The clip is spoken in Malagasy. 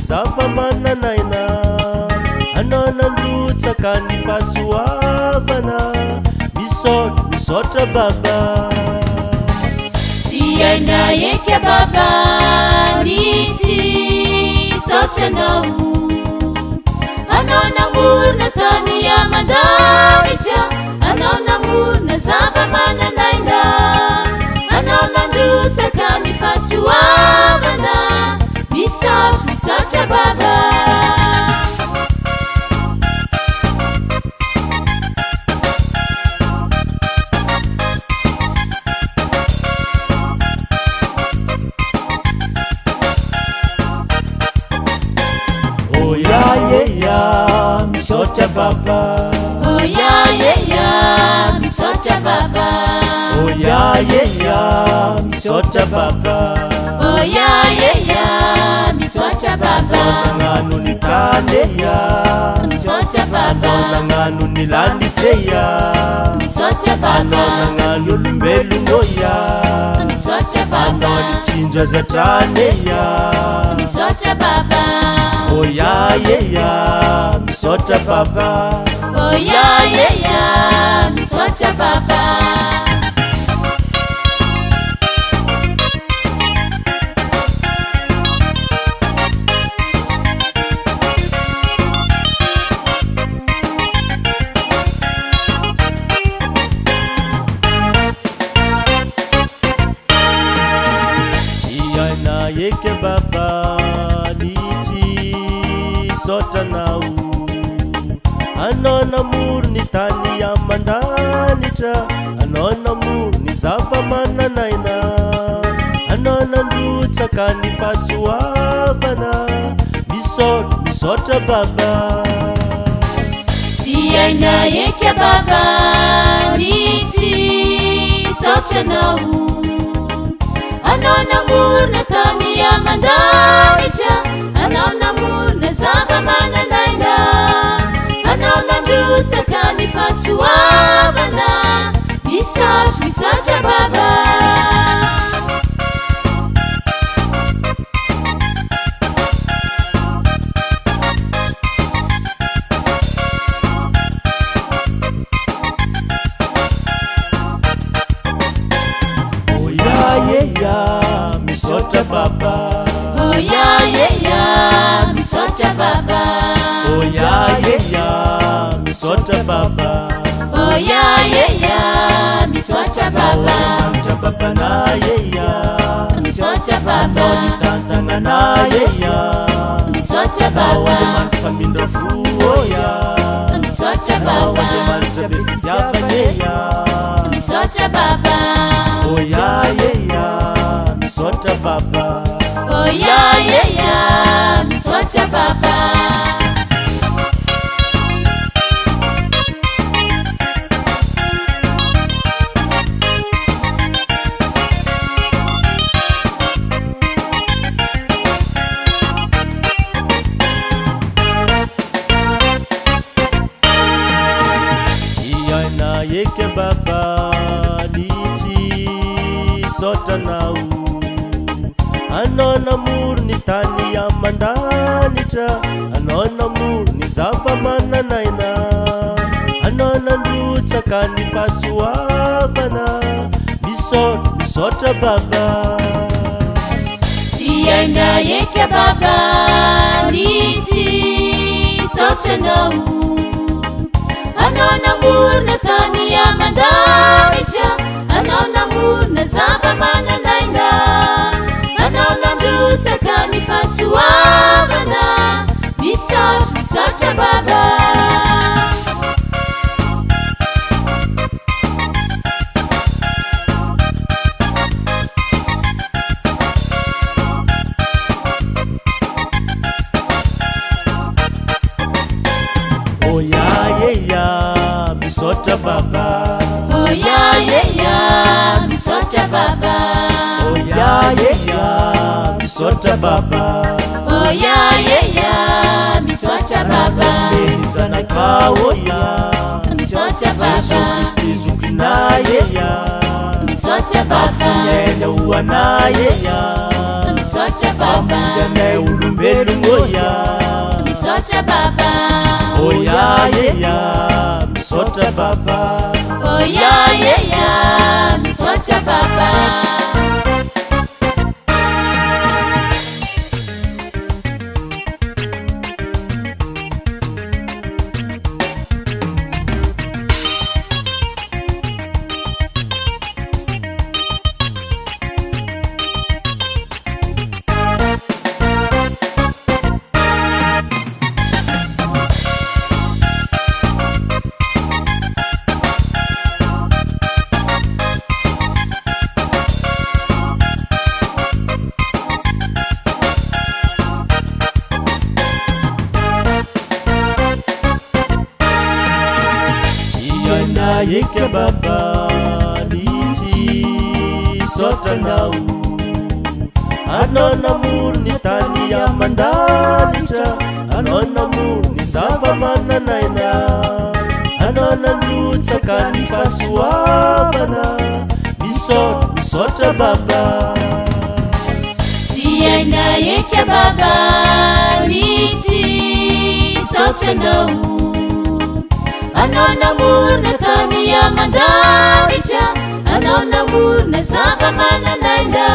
zava-mananaina anao nandrotsaka ny fahasoavana misaotra baba tsy aina eka baba nisy saotranao anao namorona tany amandanitra anao namorona zava-mananaina anao nandrotsaka ny fahasoavana misaotra baba misaotra baba misaotra baba misaotra baba misaotra baba nagnano ny taneya misaotra baba nagnano ny laniteya misaotra baba nagnano olombelonoya misaotra baba nitsinjo azatraneya misaotra baba misaotra baba misaotra baba eke baba nitsy sotranao anao namory ny tany amandanitra anao namory ny zava-mananaina anao nandrotsaka ny fahasoavana misaotra baba tsy aina eka baba nitsy sotranao anao namorona tany amandanitra anao namorona zava-mananaina anao nandrotsaka ny fahasoavana misaotra baba misaotra baba misaotra baba misaotra baba misaotra baba manitra babanayeya misaotra baba nitantananayeya misaotra baba manitra famindra fooya misaotra baba manitra be fitiavaneya misaotra baba misaotra baba misaotra baba tsy aina eke baba nitsy sotranao anao namory ny tany amandanitra anao namory ny zava-mananaina anao nandrotsaka ny fahasoavana misaotra baba tsy aina eka baba nitsy sotranao anao namorona tany amandanitra anao namorona zava-mananaina anao nandrotsaka ny fahasoavana misaotra baba misaotra baba misaotra baba misaotra baba misaotra baba zanakaoya misaotra baba Kristi zukrinayeya misaotra baba afunyele uwanayeya misaotra baba amunjane olombelogno oya misaotra baba oya eya misaotra baba oya eya misaotra baba Eka baba niti sotranao anao namory ny tany aman-danitra anao namory ny zava-mananaina anao nanotsaka ny fahasoavana misaotra baba tsy aina eka baba nitsy sotranao anao namorona tany aman-danitra anao namorona zava-mananaina